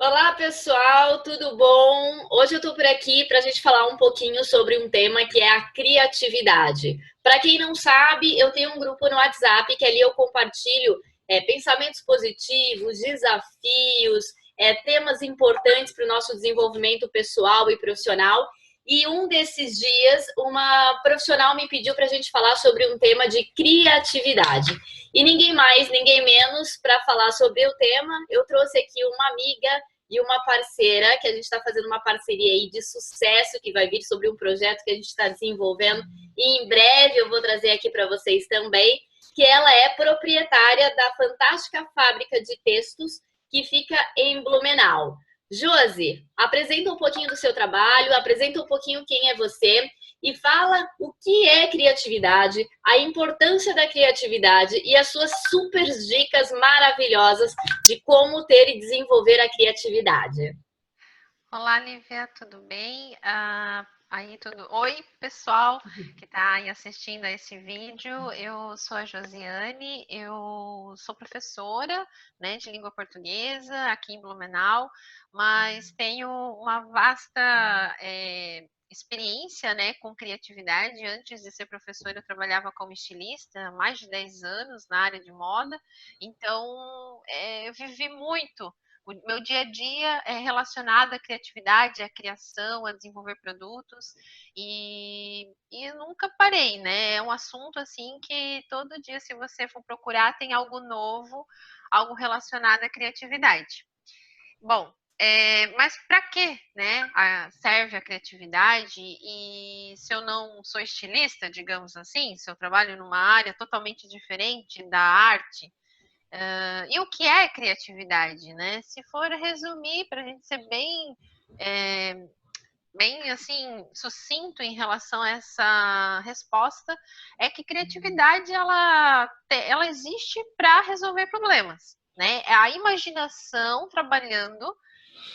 Olá, pessoal, tudo bom? Hoje eu tô por aqui para a gente falar um pouquinho sobre um tema que é a criatividade. Para quem não sabe, eu tenho um grupo no WhatsApp que ali eu compartilho pensamentos positivos, desafios, temas importantes para o nosso desenvolvimento pessoal e profissional. E um desses dias, uma profissional me pediu para a gente falar sobre um tema de criatividade. E ninguém mais, ninguém menos, para falar sobre o tema, eu trouxe aqui uma amiga e uma parceira, que a gente está fazendo uma parceria aí de sucesso, que vai vir sobre um projeto que a gente está desenvolvendo. E em breve eu vou trazer aqui para vocês também, que ela é proprietária da fantástica fábrica de textos que fica em Blumenau. Josi, apresenta um pouquinho do seu trabalho, apresenta um pouquinho quem é você e fala o que é criatividade, a importância da criatividade e as suas super dicas maravilhosas de como ter e desenvolver a criatividade. Olá, Lívia, tudo bem? Oi, pessoal que está aí assistindo a esse vídeo. Eu sou a Josiane, eu sou professora, né, de língua portuguesa aqui em Blumenau, mas tenho uma vasta experiência, né, com criatividade. Antes de ser professora, eu trabalhava como estilista há mais de 10 anos na área de moda, então eu vivi muito. O meu dia a dia é relacionado à criatividade, à criação, a desenvolver produtos e nunca parei, né? É um assunto assim que todo dia, se você for procurar, tem algo novo, algo relacionado à criatividade. Bom, mas para que, né, serve a criatividade? E se eu não sou estilista, digamos assim, se eu trabalho numa área totalmente diferente da arte, e o que é criatividade, né? Se for resumir, para a gente ser é, bem assim sucinto em relação a essa resposta, é que criatividade ela existe para resolver problemas, né? É a imaginação trabalhando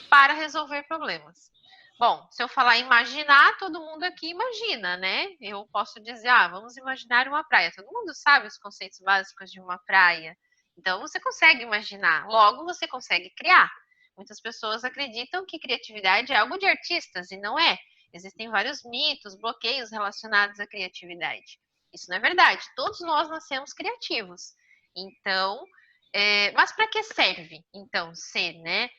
para resolver problemas. Bom, se eu falar imaginar, todo mundo aqui imagina, né? Eu posso dizer, vamos imaginar uma praia. Todo mundo sabe os conceitos básicos de uma praia. Então, você consegue imaginar, logo você consegue criar. Muitas pessoas acreditam que criatividade é algo de artistas e não é. Existem vários mitos, bloqueios relacionados à criatividade. Isso não é verdade. Todos nós nascemos criativos. Então, mas para que serve, então, ser, né,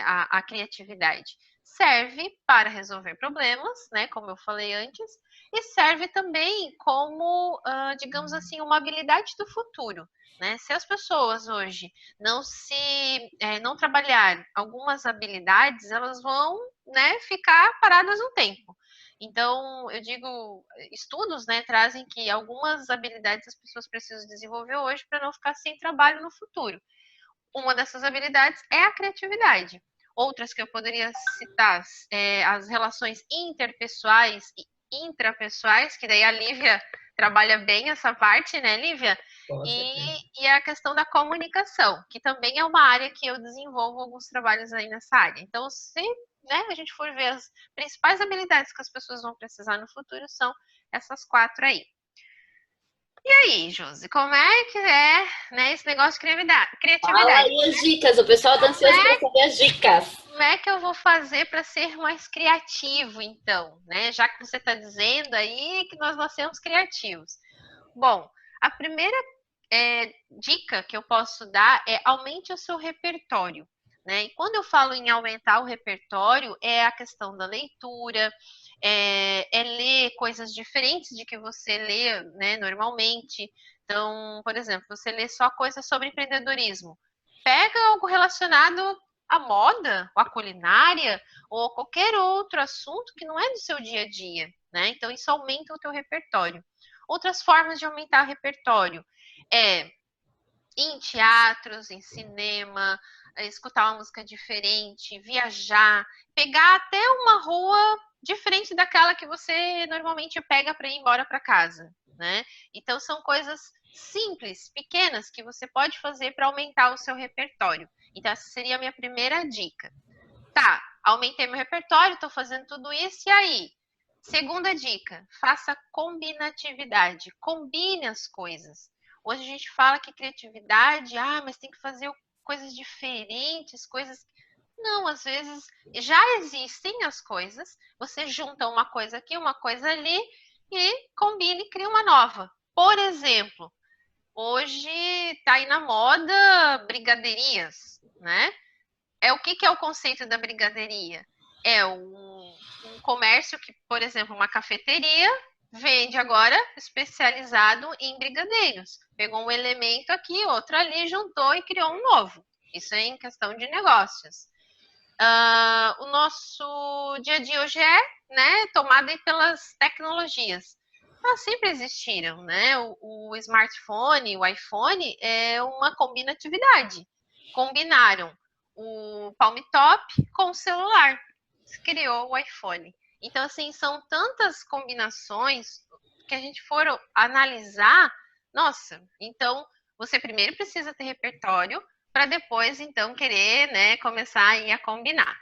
a criatividade? Serve para resolver problemas, né, como eu falei antes, e serve também como, digamos assim, uma habilidade do futuro. Né? Se as pessoas hoje não trabalhar algumas habilidades, elas vão, né, ficar paradas no tempo. Então, eu digo, estudos, né, trazem que algumas habilidades as pessoas precisam desenvolver hoje para não ficar sem trabalho no futuro. Uma dessas habilidades é a criatividade. Outras que eu poderia citar as relações interpessoais e intrapessoais, que daí a Lívia trabalha bem essa parte, né, Lívia? Com certeza. E a questão da comunicação, que também é uma área que eu desenvolvo alguns trabalhos aí nessa área. Então, se, né, a gente for ver as principais habilidades que as pessoas vão precisar no futuro, são essas quatro aí. E aí, Josi, como é que é, né, esse negócio de Fala criatividade? aí as dicas, o pessoal está Como ansioso para é, saber as dicas. como é que eu vou fazer para ser mais criativo, então, né? Já que você está dizendo aí que nós nascemos criativos. Bom, a primeira dica que eu posso dar é aumente o seu repertório. Né? E quando eu falo em aumentar o repertório, é a questão da leitura, ler coisas diferentes de que você lê, né, normalmente. Então, por exemplo, você lê só coisas sobre empreendedorismo. Pega algo relacionado à moda, ou à culinária, ou a qualquer outro assunto que não é do seu dia a dia. Né? Então, isso aumenta o teu repertório. Outras formas de aumentar o repertório é em teatros, em cinema, escutar uma música diferente, viajar, pegar até uma rua diferente daquela que você normalmente pega para ir embora para casa, né? Então são coisas simples, pequenas que você pode fazer para aumentar o seu repertório. Então essa seria a minha primeira dica. Tá, aumentei meu repertório, estou fazendo tudo isso e aí? Segunda dica, faça combinatividade, combine as coisas. Hoje a gente fala que criatividade, mas tem que fazer coisas diferentes, coisas. Não, às vezes já existem as coisas, você junta uma coisa aqui, uma coisa ali e combina e cria uma nova. Por exemplo, hoje está aí na moda brigaderias, né? O que é o conceito da brigadeiria? É um comércio que, por exemplo, uma cafeteria vende agora especializado em brigadeiros. Pegou um elemento aqui, outro ali, juntou e criou um novo. Isso é em questão de negócios. O nosso dia a dia hoje é, né, tomado pelas tecnologias. Elas sempre existiram, né? O smartphone, o iPhone é uma combinatividade. Combinaram o palm top com o celular. Criou o iPhone. Então, assim, são tantas combinações que a gente for analisar, nossa, então você primeiro precisa ter repertório para depois, então, querer, né, começar aí a combinar.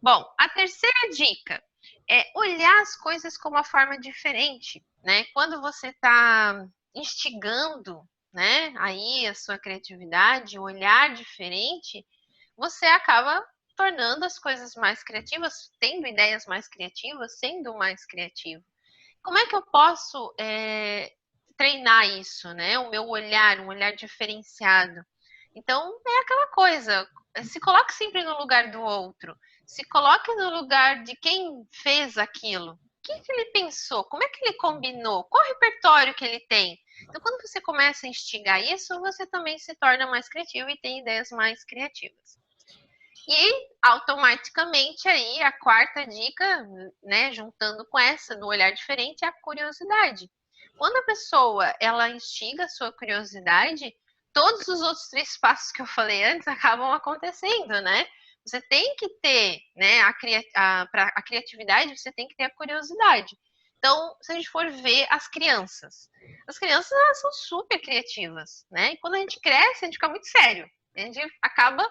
Bom, a terceira dica é olhar as coisas com uma forma diferente, né? Quando você está instigando, né, aí a sua criatividade, um olhar diferente, você acaba tornando as coisas mais criativas, tendo ideias mais criativas, sendo mais criativo. Como é que eu posso treinar isso, né? O meu olhar, um olhar diferenciado. Então, é aquela coisa, se coloque sempre no lugar do outro, se coloque no lugar de quem fez aquilo. O que ele pensou? Como é que ele combinou? Qual o repertório que ele tem? Então, quando você começa a instigar isso, você também se torna mais criativo e tem ideias mais criativas. E automaticamente aí a quarta dica, né, juntando com essa do olhar diferente, é a curiosidade. Quando a pessoa ela instiga a sua curiosidade, todos os outros 3 passos que eu falei antes acabam acontecendo, né? Você tem que ter, né, a criatividade, você tem que ter a curiosidade. Então, se a gente for ver as crianças elas são super criativas, né? E quando a gente cresce, a gente fica muito sério. A gente acaba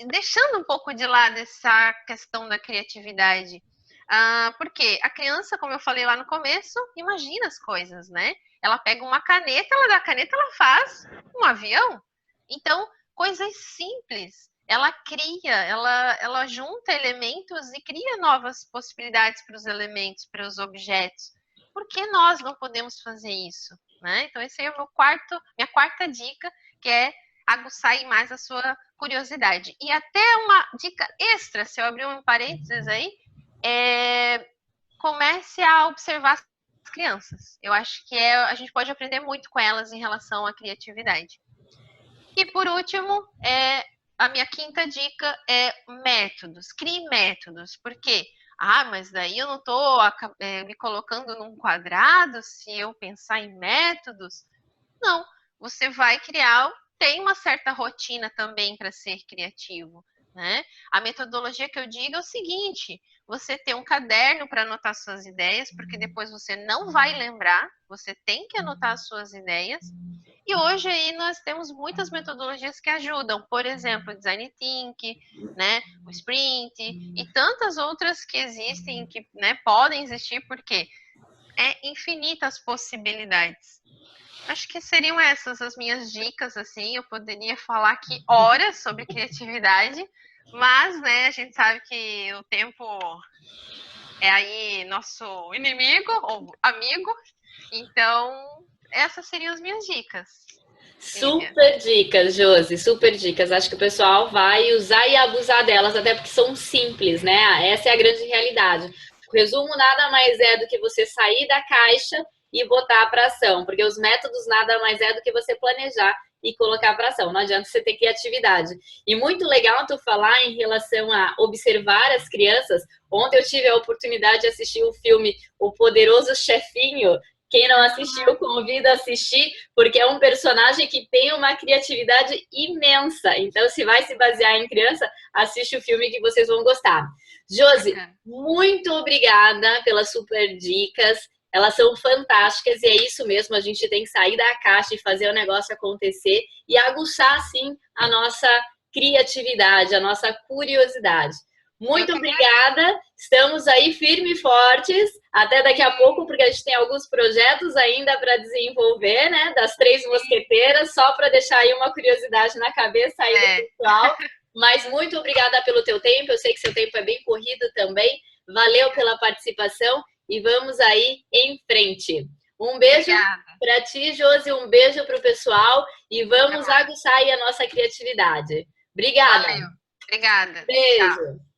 deixando um pouco de lado essa questão da criatividade. Porque a criança, como eu falei lá no começo, imagina as coisas, né? Ela pega uma caneta, ela dá a caneta, ela faz um avião. Então, coisas simples. Ela cria, ela junta elementos e cria novas possibilidades para os elementos, para os objetos. Por que nós não podemos fazer isso? Né? Então, esse é o minha quarta dica, que é aguçar mais a sua curiosidade. E até uma dica extra, se eu abrir um parênteses aí, comece a observar as crianças. Eu acho que a gente pode aprender muito com elas em relação à criatividade. E por último, a minha quinta dica é métodos. Crie métodos. Por quê? Mas daí eu não estou me colocando num quadrado se eu pensar em métodos. Não, você vai criar, tem uma certa rotina também para ser criativo, né? A metodologia que eu digo é o seguinte: você tem um caderno para anotar suas ideias, porque depois você não vai lembrar, você tem que anotar as suas ideias. E hoje aí nós temos muitas metodologias que ajudam, por exemplo, o Design Thinking, né, o Sprint e tantas outras que existem, que, né, podem existir, porque é infinitas possibilidades. Acho que seriam essas as minhas dicas, assim, eu poderia falar aqui horas sobre criatividade, mas, né, a gente sabe que o tempo é aí nosso inimigo ou amigo, então essas seriam as minhas dicas. Super dicas, Josi, super dicas. Acho que o pessoal vai usar e abusar delas, até porque são simples, né? Essa é a grande realidade. O resumo nada mais é do que você sair da caixa e botar para ação, porque os métodos nada mais é do que você planejar e colocar para ação. Não adianta você ter criatividade. E muito legal tu falar em relação a observar as crianças. Ontem eu tive a oportunidade de assistir o filme O Poderoso Chefinho. Quem não assistiu, convido a assistir, porque é um personagem que tem uma criatividade imensa. Então, se vai se basear em criança, assiste o filme que vocês vão gostar. Josi, muito obrigada pelas super dicas. Elas são fantásticas e é isso mesmo, a gente tem que sair da caixa e fazer o negócio acontecer e aguçar, assim, a nossa criatividade, a nossa curiosidade. Muito obrigada, estamos aí firmes e fortes, até daqui a pouco, porque a gente tem alguns projetos ainda para desenvolver, né, das 3 mosqueteiras, só para deixar aí uma curiosidade na cabeça aí do pessoal. Mas muito obrigada pelo teu tempo. Eu sei que seu tempo é bem corrido também. Valeu pela participação e vamos aí em frente. Um beijo para ti, Josi, um beijo para o pessoal e vamos aguçar aí a nossa criatividade. Obrigada. Valeu. Obrigada. Beijo. Tchau.